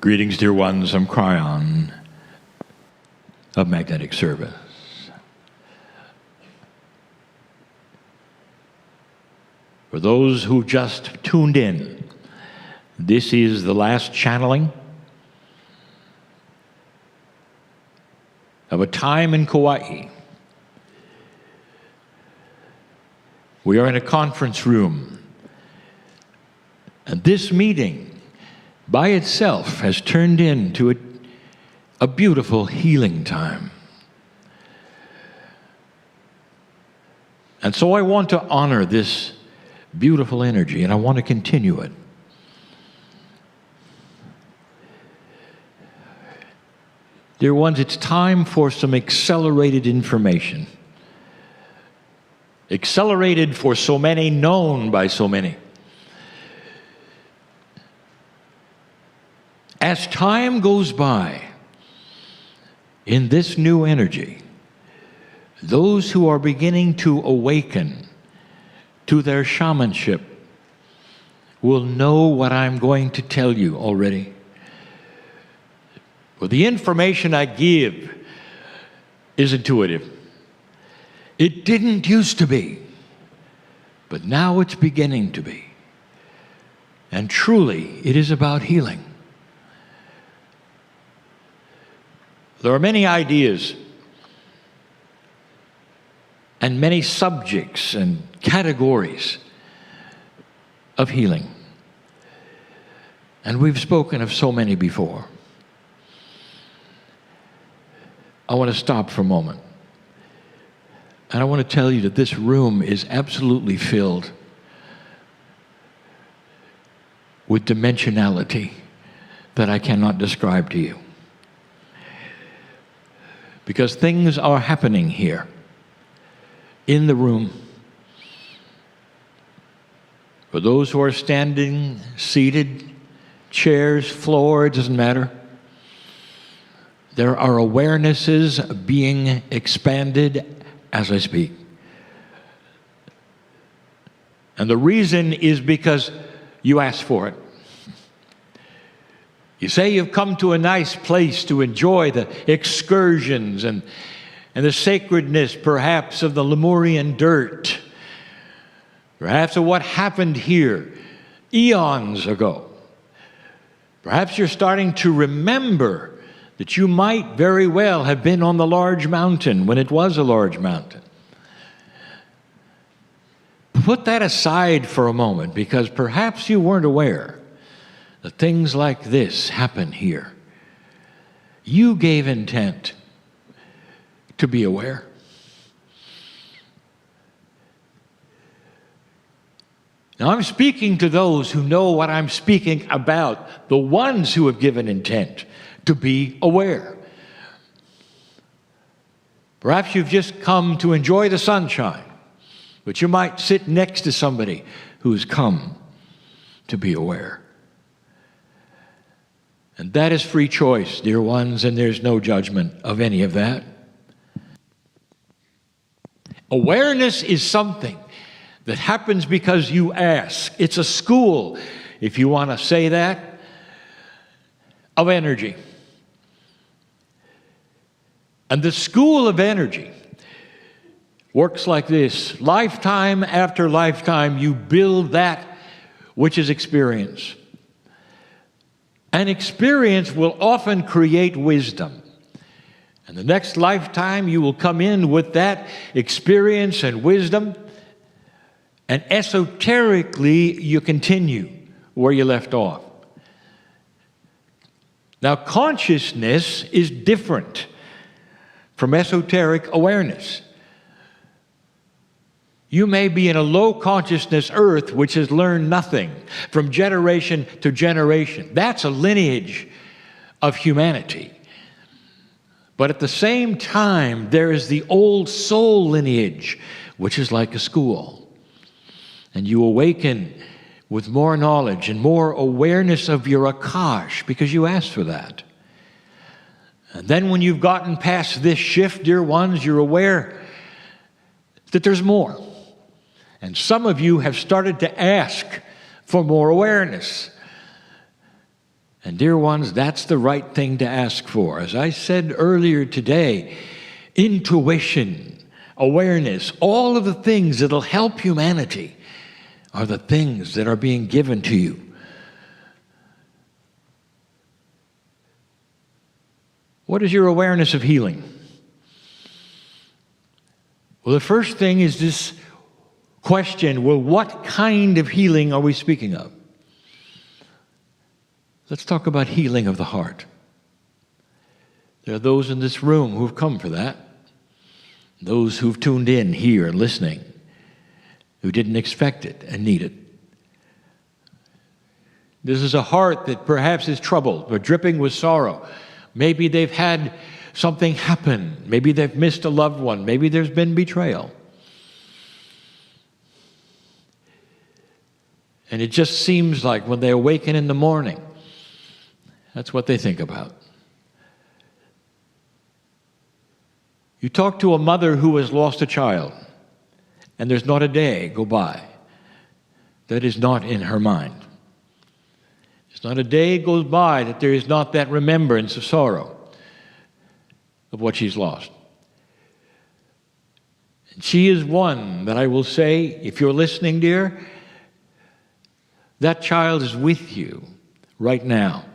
Greetings, dear ones. I'm Kryon of Magnetic Service. For those who just tuned in, this is the last channeling of a time in Kauai. We are in a conference room, and this meeting by itself has turned into a beautiful healing time. And so I want to honor this beautiful energy, and I want to continue it. Dear ones, it's time for some accelerated information. Accelerated for so many, known by so many. As time goes by in this new energy, those who are beginning to awaken to their shamanship will know what I'm going to tell you already. Well, the information I give is intuitive. It didn't used to be, but now it's beginning to be. And truly, it is about healing. There are many ideas and many subjects and categories of healing. And we've spoken of so many before. I want to stop for a moment. And I want to tell you that this room is absolutely filled with dimensionality that I cannot describe to you. Because things are happening here, in the room. For those who are standing, seated, chairs, floor, it doesn't matter. There are awarenesses being expanded as I speak. And the reason is because you asked for it. You say you've come to a nice place to enjoy the excursions and the sacredness, perhaps, of the Lemurian dirt, perhaps of what happened here eons ago. Perhaps you're starting to remember that you might very well have been on the large mountain when it was a large mountain. Put that aside for a moment, because perhaps you weren't aware that things like this happen here. You gave intent to be aware. Now, I'm speaking to those who know what I'm speaking about, the ones who have given intent to be aware. Perhaps you've just come to enjoy the sunshine, but you might sit next to somebody who's come to be aware. And that is free choice, dear ones, and there's no judgment of any of that. Awareness is something that happens because you ask. It's a school, if you want to say that, of energy. And the school of energy works like this. Lifetime after lifetime, you build that which is experience. And experience will often create wisdom. And the next lifetime, you will come in with that experience and wisdom, and esoterically, you continue where you left off. Now, consciousness is different from esoteric awareness. You may be in a low consciousness earth which has learned nothing from generation to generation. That's a lineage of humanity. But at the same time, there is the old soul lineage, which is like a school. And you awaken with more knowledge and more awareness of your Akash because you asked for that. And then when you've gotten past this shift, dear ones, you're aware that there's more. And some of you have started to ask for more awareness. And dear ones, that's the right thing to ask for. As I said earlier today, intuition, awareness, all of the things that'll help humanity are the things that are being given to you. What is your awareness of healing? Well, the first thing is this question, well, what kind of healing are we speaking of? Let's talk about healing of the heart. There are those in this room who've come for that. Those who've tuned in here and listening, who didn't expect it and need it. This is a heart that perhaps is troubled or dripping with sorrow. Maybe they've had something happen. Maybe they've missed a loved one. Maybe there's been betrayal. And it just seems like when they awaken in the morning, that's what they think about. You talk to a mother who has lost a child, and there's not a day go by that is not in her mind. There's not a day goes by that there is not that remembrance of sorrow of what she's lost. And she is one that I will say, if you're listening, dear, that child is with you right now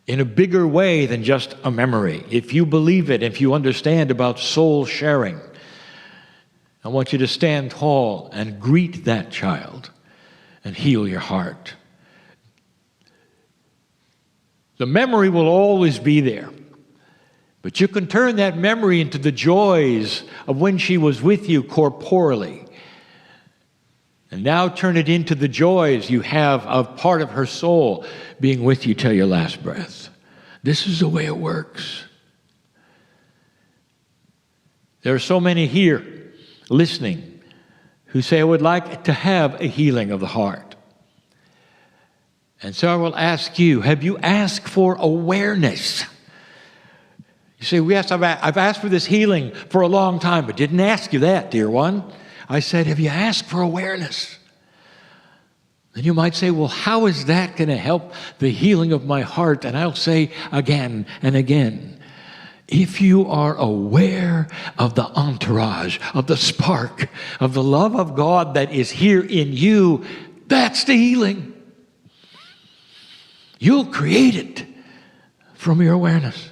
in a bigger way than just a memory. If you believe it, if you understand about soul sharing, I want you to stand tall and greet that child and heal your heart. The memory will always be there, but you can turn that memory into the joys of when she was with you corporally. And now turn it into the joys you have of part of her soul being with you till your last breath. This is the way it works. There are so many here listening who say, I would like to have a healing of the heart. And so I will ask you, have you asked for awareness? You say, yes, I've asked for this healing for a long time, but didn't ask you that, dear one. I said, have you asked for awareness? Then you might say, well, how is that going to help the healing of my heart? And I'll say again and again, if you are aware of the entourage, of the spark, of the love of God that is here in you, that's the healing. You'll create it from your awareness.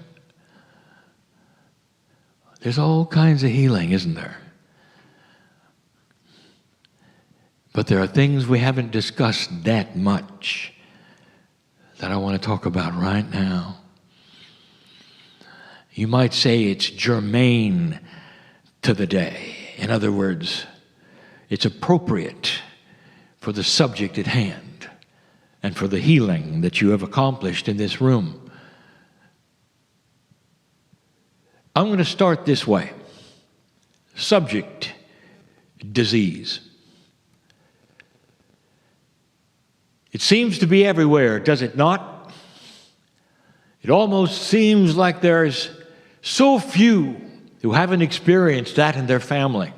There's all kinds of healing, isn't there? But there are things we haven't discussed that much that I want to talk about right now. You might say it's germane to the day. In other words, it's appropriate for the subject at hand and for the healing that you have accomplished in this room. I'm going to start this way. Subject, disease. It seems to be everywhere, does it not? It almost seems like there's so few who haven't experienced that in their family.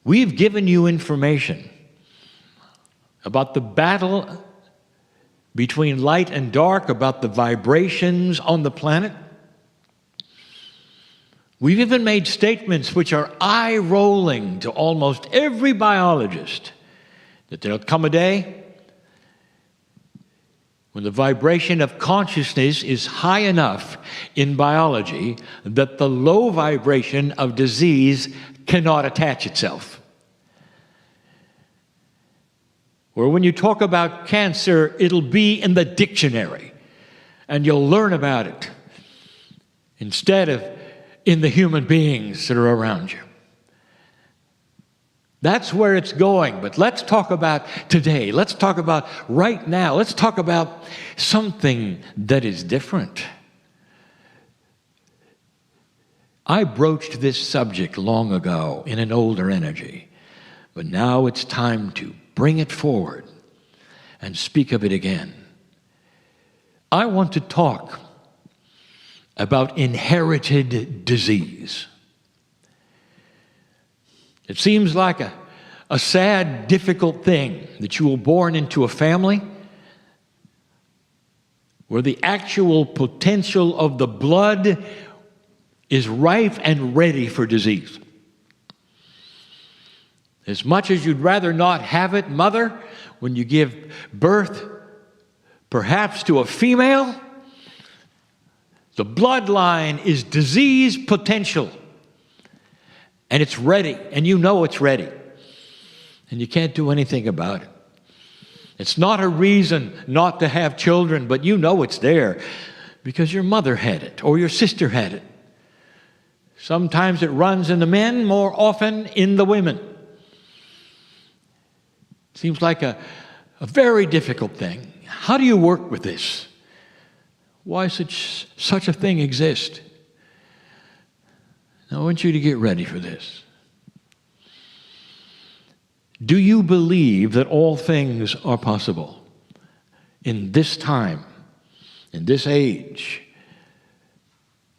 We've given you information about the battle between light and dark, about the vibrations on the planet. We've even made statements which are eye-rolling to almost every biologist, that there'll come a day when the vibration of consciousness is high enough in biology that the low vibration of disease cannot attach itself. Or when you talk about cancer, it'll be in the dictionary, and you'll learn about it instead of in the human beings that are around you. That's where it's going. But let's talk about today. Let's talk about right now. Let's talk about something that is different. I broached this subject long ago in an older energy, but now it's time to bring it forward and speak of it again. I want to talk about inherited disease. It seems like a sad, difficult thing that you were born into a family where the actual potential of the blood is ripe and ready for disease. As much as you'd rather not have it, mother, when you give birth, perhaps to a female, the bloodline is disease potential. And it's ready, and you know it's ready. And you can't do anything about it. It's not a reason not to have children, but you know it's there because your mother had it or your sister had it. Sometimes it runs in the men, more often in the women. Seems like a very difficult thing. How do you work with this? Why such a thing exist? Now, I want you to get ready for this. Do you believe that all things are possible in this time, in this age,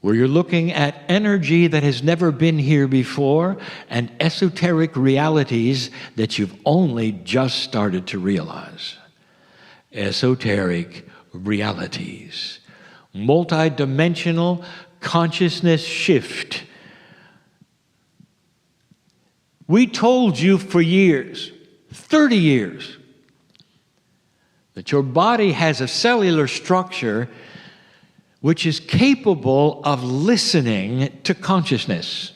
where you're looking at energy that has never been here before and esoteric realities that you've only just started to realize? Esoteric realities. Multidimensional consciousness shift. We told you for years, 30 years, that your body has a cellular structure which is capable of listening to consciousness.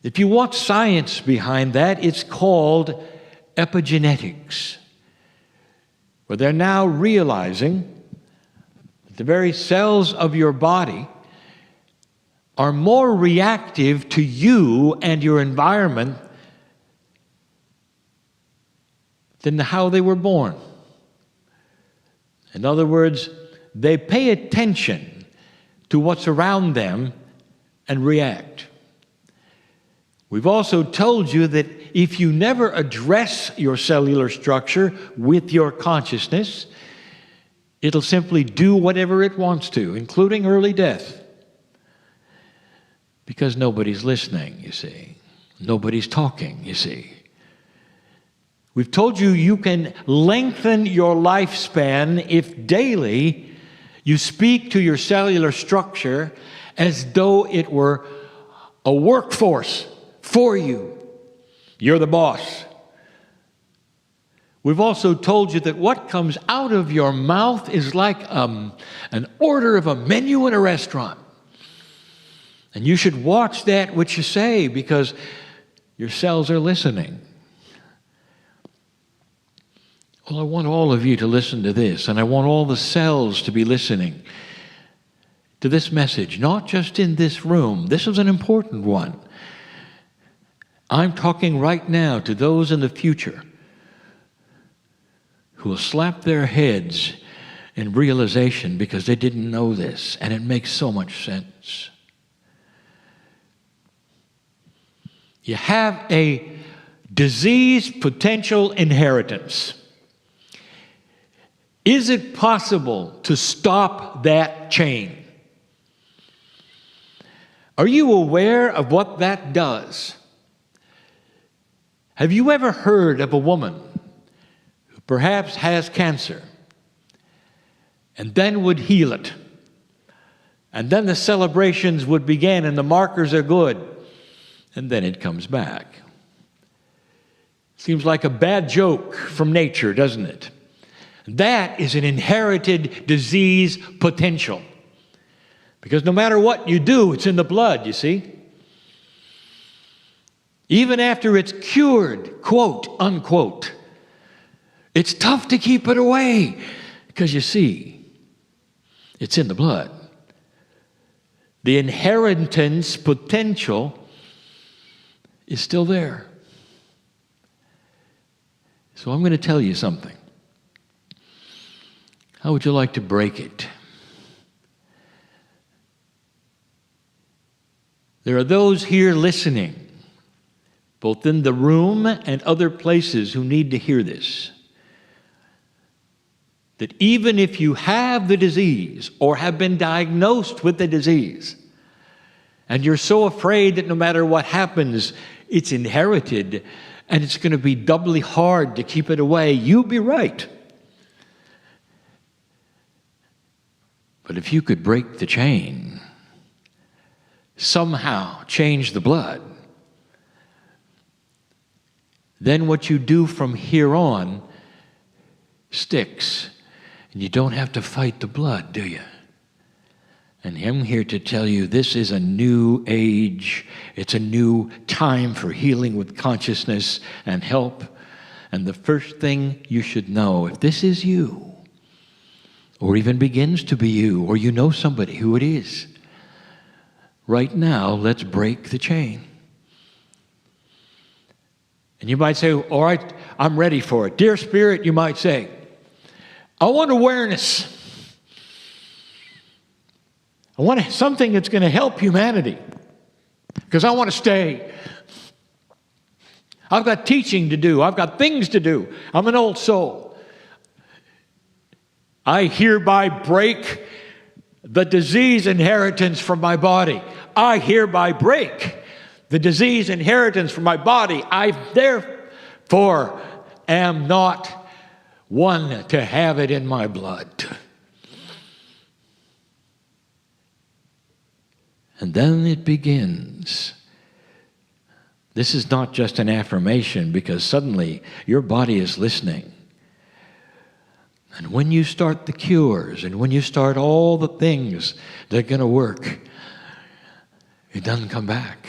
If you want science behind that, it's called epigenetics, where they're now realizing that the very cells of your body are more reactive to you and your environment than how they were born. In other words, they pay attention to what's around them and react. We've also told you that if you never address your cellular structure with your consciousness, it'll simply do whatever it wants to, including early death. Because nobody's listening, you see. Nobody's talking, you see. We've told you you can lengthen your lifespan if daily you speak to your cellular structure as though it were a workforce for you. You're the boss. We've also told you that what comes out of your mouth is like an order of a menu in a restaurant. And you should watch that which you say because your cells are listening. Well, I want all of you to listen to this, and I want all the cells to be listening to this message, not just in this room. This is an important one. I'm talking right now to those in the future who will slap their heads in realization because they didn't know this, and it makes so much sense. You have a disease potential inheritance. Is it possible to stop that chain? Are you aware of what that does? Have you ever heard of a woman who perhaps has cancer and then would heal it? And then the celebrations would begin and the markers are good. And then it comes back. Seems like a bad joke from nature, doesn't it? That is an inherited disease potential. Because no matter what you do, it's in the blood, you see. Even after it's cured, quote, unquote, it's tough to keep it away. Because you see, it's in the blood. The inheritance potential is still there. So I'm going to tell you something. How would you like to break it? There are those here listening, both in the room and other places, who need to hear this. That even if you have the disease or have been diagnosed with the disease, and you're so afraid that no matter what happens, it's inherited, and it's going to be doubly hard to keep it away, you'd be right. But if you could break the chain, somehow change the blood, then what you do from here on sticks. And you don't have to fight the blood, do you? And I'm here to tell you this is a new age. It's a new time for healing with consciousness and help. And the first thing you should know, if this is you, or even begins to be you, or you know somebody who it is, right now, let's break the chain. And you might say, all right, I'm ready for it. Dear Spirit, you might say, I want awareness. I want something that's going to help humanity, because I want to stay. I've got teaching to do. I've got things to do. I'm an old soul. I hereby break the disease inheritance from my body. I hereby break the disease inheritance from my body. I therefore am not one to have it in my blood. And then it begins. This is not just an affirmation, because suddenly your body is listening. And when you start the cures, and when you start all the things that are going to work, it doesn't come back.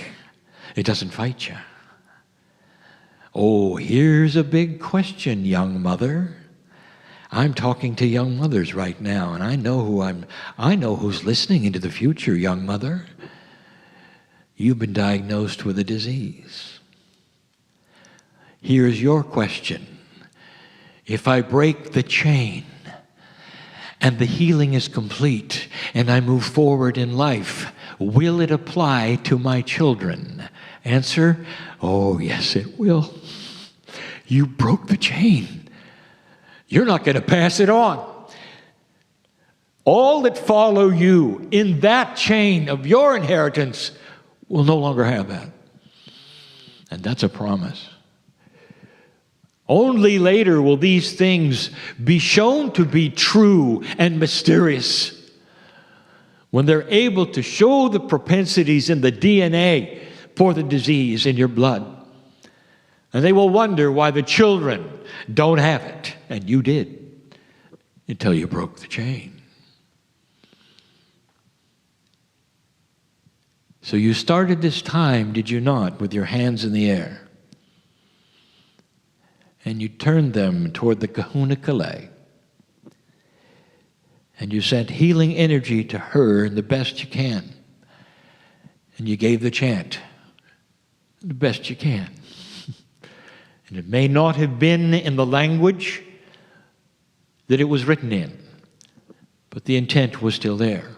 It doesn't fight you. Oh, here's a big question, young mother. I'm talking to young mothers right now, and I know who's listening into the future, young mother. You've been diagnosed with a disease. Here's your question. If I break the chain and the healing is complete and I move forward in life, will it apply to my children? Answer, oh yes it will. You broke the chain. You're not going to pass it on. All that follow you in that chain of your inheritance will no longer have that. And that's a promise. Only later will these things be shown to be true and mysterious, when they're able to show the propensities in the DNA for the disease in your blood. And they will wonder why the children don't have it, and you did, until you broke the chain. So you started this time, did you not, with your hands in the air? And you turned them toward the Kahuna Kauai. And you sent healing energy to her in the best you can. And you gave the chant the best you can. And it may not have been in the language that it was written in, but the intent was still there.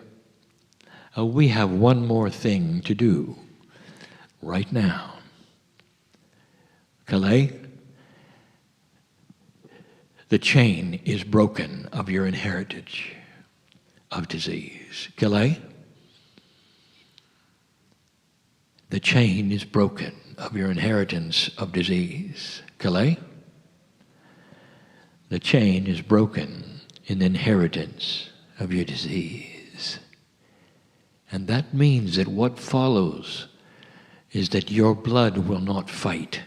We have one more thing to do right now. Kauai, the chain is broken of your inheritance of disease. Kauai, the chain is broken of your inheritance of disease. Kauai, the chain is broken in the inheritance of your disease. And that means that what follows is that your blood will not fight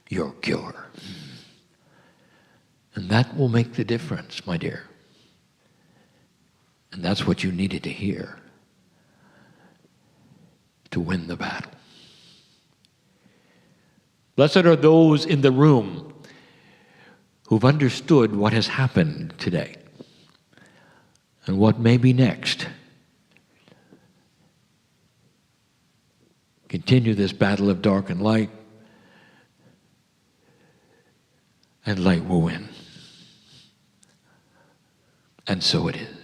your cure. And that will make the difference, my dear. And that's what you needed to hear to win the battle. Blessed are those in the room who've understood what has happened today and what may be next. Continue this battle of dark and light, and light will win. And so it is.